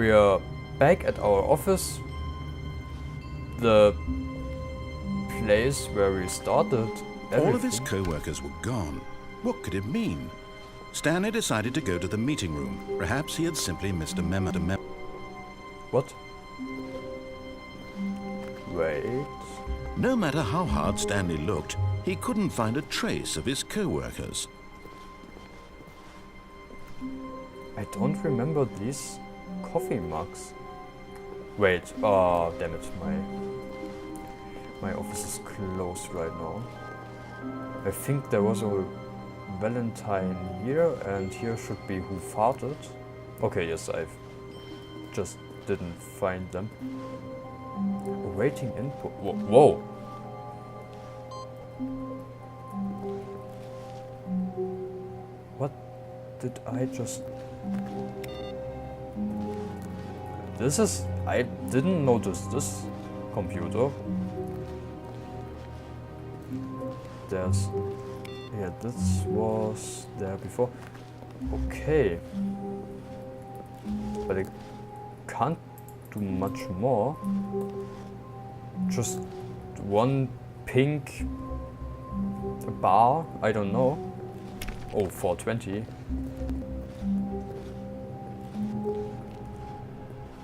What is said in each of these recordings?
We are back at our office. The place where we started everything. All of his co-workers were gone. What could it mean? Stanley decided to go to the meeting room. Perhaps he had simply missed a memo. What? Wait. No matter how hard Stanley looked, he couldn't find a trace of his co-workers. I don't remember these coffee mugs. Wait, damn it, my office is closed right now. I think there was a Valentine here, and here should be who farted. Okay, yes, I just didn't find them. Awaiting input. Whoa! What did I just... This is... I didn't notice this computer. There's... Yeah, this was there before. Okay. But I can't do much more. Just one pink bar, I don't know. Oh, 420.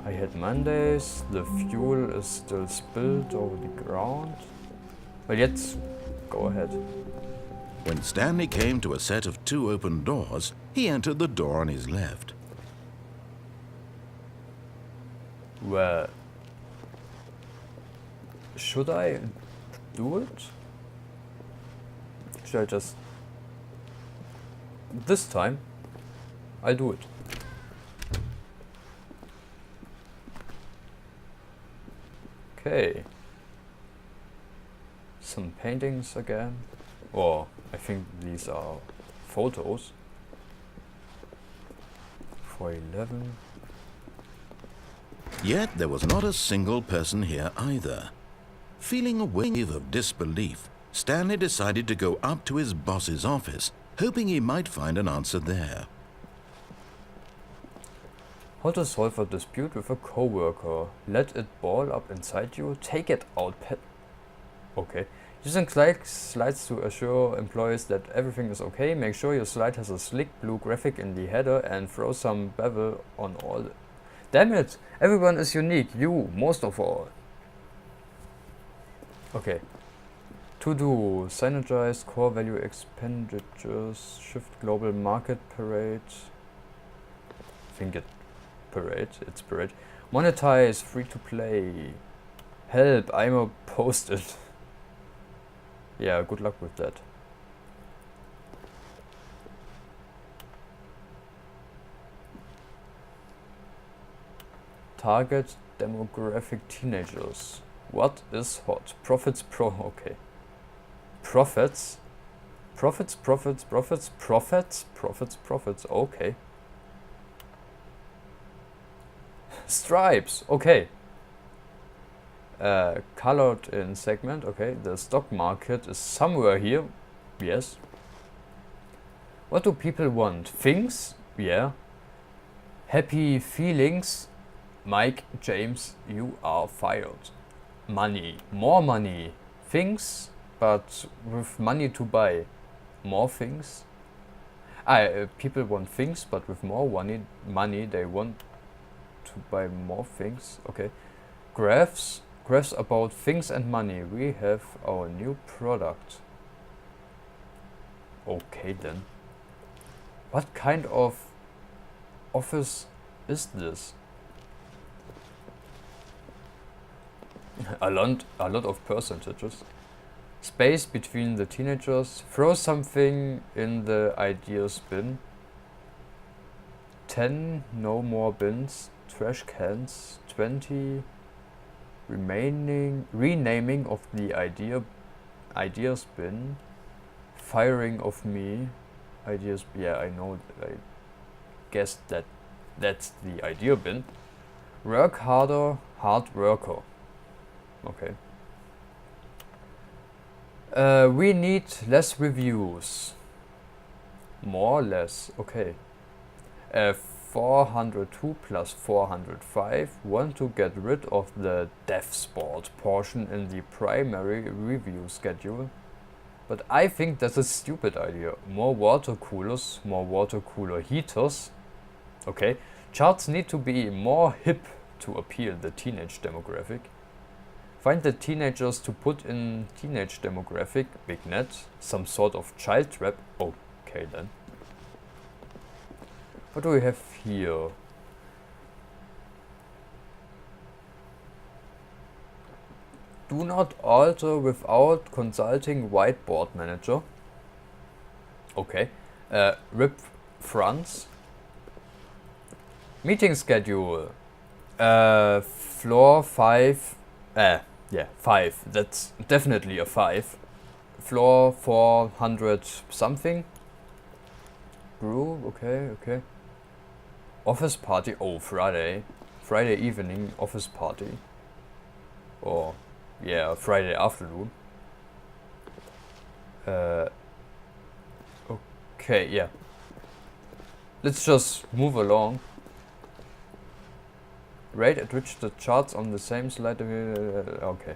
I had Mondays, the fuel is still spilled over the ground. Well, let's go ahead. When Stanley came to a set of 2 open doors, he entered the door on his left. Well, should I do it? Should I just... This time, I'll do it. Okay. Some paintings again. Or I think these are photos. 411. Yet there was not a single person here either. Feeling a wave of disbelief, Stanley decided to go up to his boss's office, hoping he might find an answer there. How to solve a dispute with a coworker. Let it ball up inside you. Take it out, pet. Okay. Using slides to assure employees that everything is okay. Make sure your slide has a slick blue graphic in the header and throw some bevel on all. Damn it! Everyone is unique. You, most of all. Okay. To do. Synergize core value expenditures. Shift global market parade. I think it's parade. Monetize free to play. Help, I'm a post-it. Yeah, good luck with that. Target demographic teenagers. What is hot? Profits okay. Profits, okay. Stripes, okay. Colored in segment, okay. The stock market is somewhere here, yes. What do people want? Things, yeah. Happy feelings, Mike, James, you are fired. Money, more money. Things, but with money to buy. More things. People want things, but with more money they want to buy more things, okay. Graphs about things and money. We have our new product. Okay then. What kind of office is this? a lot of percentages. Space between the teenagers. Throw something in the ideas bin. 10 no more bins. Trash cans. 20 renaming of the ideas bin. Firing of me. Ideas, yeah, I know, I guess that's the idea bin. Work harder, hard worker. Okay. We need less reviews. More or less, okay. 402 plus 405 want to get rid of the dev sport portion in the primary review schedule. But I think that's a stupid idea. More water cooler heaters. Okay, charts need to be more hip to appeal the teenage demographic. Find the teenagers to put in teenage demographic, big net, some sort of child trap. Okay then. What do we have here? Do not alter without consulting whiteboard manager. Okay. RIP fronts. Meeting schedule. Floor 5. Yeah, 5. That's definitely a 5. Floor 400 something. Brew. Okay. Office party. Oh, Friday evening office party. Or yeah, Friday afternoon. Okay, yeah. Let's just move along. Rate at which the charts on the same slide. Okay.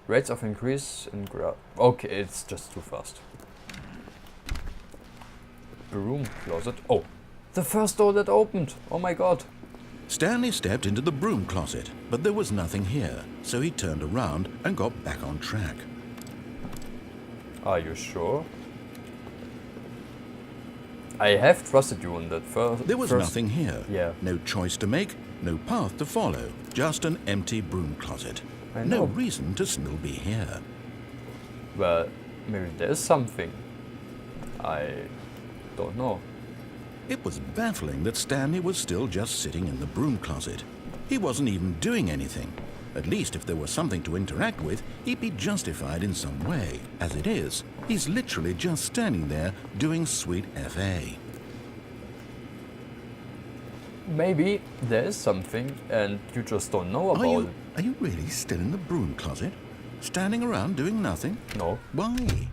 Rates of increase in graph. Okay, it's just too fast. Broom closet. Oh, the first door that opened. Oh my god. Stanley stepped into the broom closet, but there was nothing here, so he turned around and got back on track. Are you sure? I have trusted you on that first. There was nothing here. Yeah. No choice to make, no path to follow, just an empty broom closet. I know. No reason to still be here. Well, maybe there's something. I don't know. It was baffling that Stanley was still just sitting in the broom closet. He wasn't even doing anything. At least if there was something to interact with, he'd be justified in some way. As it is, he's literally just standing there doing sweet FA. Maybe there is something and you just don't know about it. Are you really still in the broom closet? Standing around doing nothing? No. Why?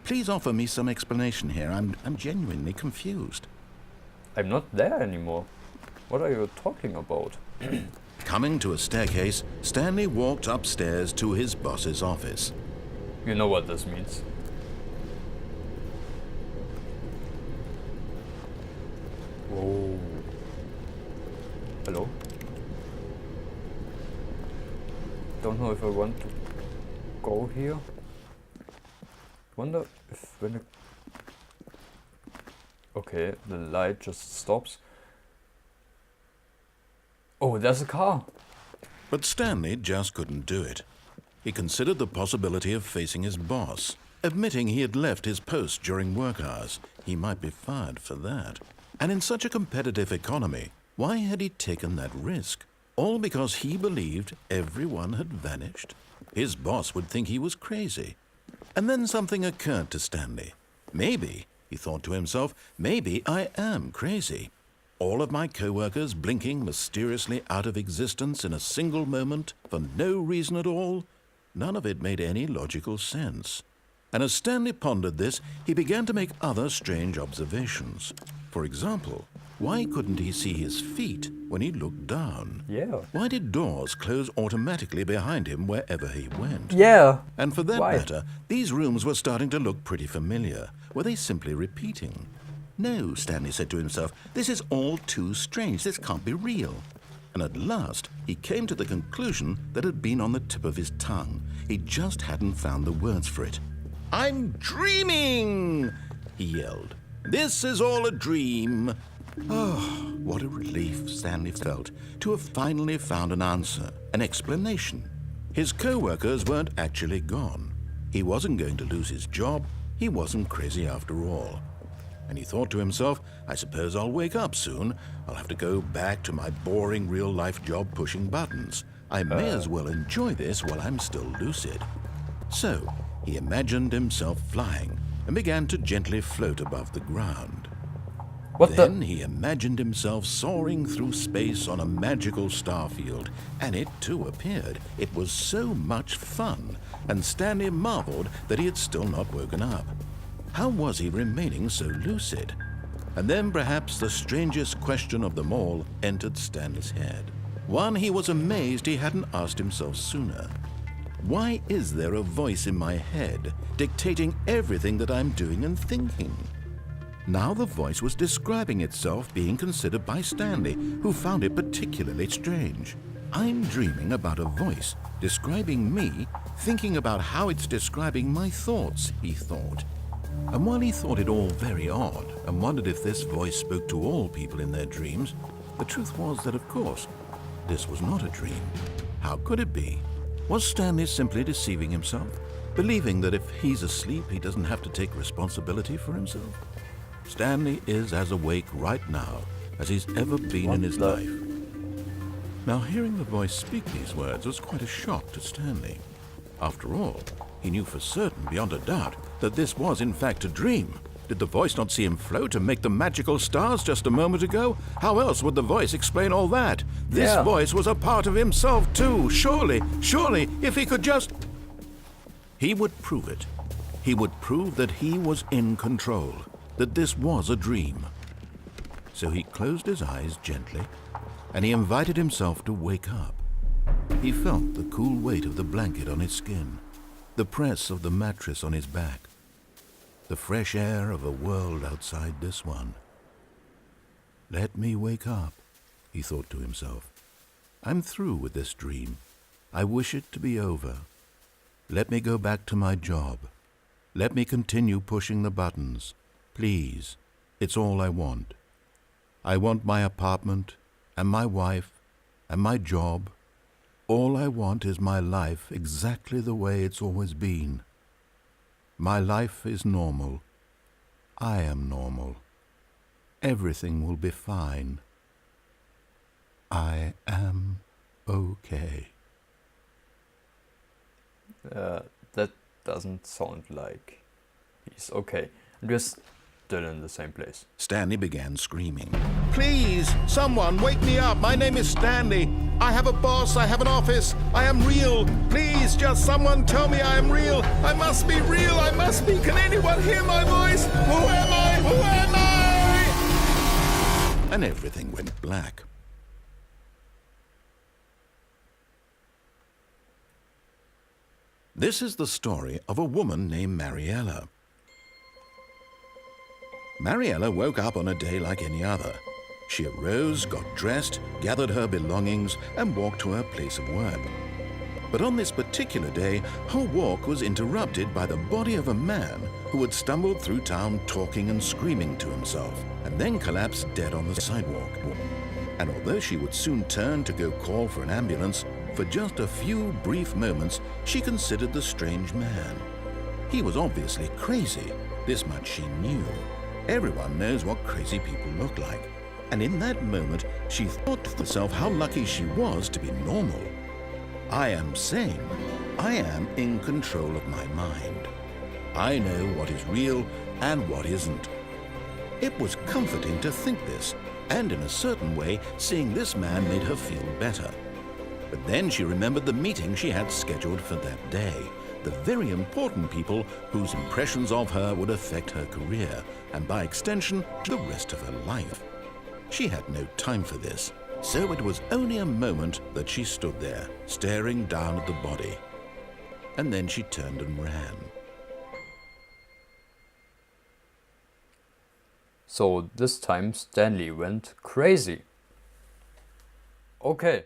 Please offer me some explanation here. I'm genuinely confused. I'm not there anymore. What are you talking about? Coming to a staircase, Stanley walked upstairs to his boss's office. You know what this means. Whoa. Hello? Don't know if I want to go here. Wonder if when it... Okay, the light just stops. Oh, there's a car. But Stanley just couldn't do it. He considered the possibility of facing his boss, admitting he had left his post during work hours. He might be fired for that. And in such a competitive economy, why had he taken that risk? All because he believed everyone had vanished? His boss would think he was crazy. And then something occurred to Stanley. Maybe, he thought to himself, maybe I am crazy. All of my co-workers blinking mysteriously out of existence in a single moment for no reason at all? None of it made any logical sense. And as Stanley pondered this, he began to make other strange observations. For example, why couldn't he see his feet when he looked down? Yeah. Why did doors close automatically behind him wherever he went? Yeah. And for that Why? matter, these rooms were starting to look pretty familiar. Were they simply repeating? No, Stanley said to himself, this is all too strange. This can't be real. And at last, he came to the conclusion that had been on the tip of his tongue. He just hadn't found the words for it. I'm dreaming, he yelled. This is all a dream. Oh, what a relief Stanley felt to have finally found an answer, an explanation. His co-workers weren't actually gone. He wasn't going to lose his job. He wasn't crazy after all. And he thought to himself, I suppose I'll wake up soon. I'll have to go back to my boring real-life job pushing buttons. I may as well enjoy this while I'm still lucid. So, he imagined himself flying and began to gently float above the ground. Then he imagined himself soaring through space on a magical starfield, and it too appeared. It was so much fun, and Stanley marveled that he had still not woken up. How was he remaining so lucid? And then perhaps the strangest question of them all entered Stanley's head. One he was amazed he hadn't asked himself sooner. Why is there a voice in my head dictating everything that I'm doing and thinking? Now the voice was describing itself being considered by Stanley, who found it particularly strange. I'm dreaming about a voice describing me, thinking about how it's describing my thoughts, he thought. And while he thought it all very odd and wondered if this voice spoke to all people in their dreams, the truth was that, of course, this was not a dream. How could it be? Was Stanley simply deceiving himself, believing that if he's asleep, he doesn't have to take responsibility for himself? Stanley is as awake right now as he's ever been in his life. Now, hearing the voice speak these words was quite a shock to Stanley. After all, he knew for certain, beyond a doubt, that this was in fact a dream. Did the voice not see him float and make the magical stars just a moment ago? How else would the voice explain all that? This voice was a part of himself too. Surely, if he could just... He would prove it. He would prove that he was in control, that this was a dream. So he closed his eyes gently, and he invited himself to wake up. He felt the cool weight of the blanket on his skin, the press of the mattress on his back, the fresh air of a world outside this one. Let me wake up, he thought to himself. I'm through with this dream. I wish it to be over. Let me go back to my job. Let me continue pushing the buttons. Please, it's all I want. I want my apartment and my wife and my job. All I want is my life exactly the way it's always been. My life is normal. I am normal. Everything will be fine. I am okay. That doesn't sound like he's okay. And we're still in the same place. Stanley began screaming. Please, someone wake me up. My name is Stanley. I have a boss. I have an office. I am real. Please, just someone tell me I am real. I must be real. I must be. Can anyone hear my voice? Who am I? Who am I? And everything went black. This is the story of a woman named Mariella. Mariella woke up on a day like any other. She arose, got dressed, gathered her belongings, and walked to her place of work. But on this particular day, her walk was interrupted by the body of a man who had stumbled through town talking and screaming to himself, and then collapsed dead on the sidewalk. And although she would soon turn to go call for an ambulance, for just a few brief moments, she considered the strange man. He was obviously crazy. This much she knew. Everyone knows what crazy people look like. And in that moment, she thought to herself how lucky she was to be normal. I am sane. I am in control of my mind. I know what is real and what isn't. It was comforting to think this, and in a certain way, seeing this man made her feel better. But then she remembered the meeting she had scheduled for that day, the very important people whose impressions of her would affect her career, and by extension, the rest of her life. She had no time for this, so it was only a moment that she stood there, staring down at the body. And then she turned and ran. So this time Stanley went crazy. Okay.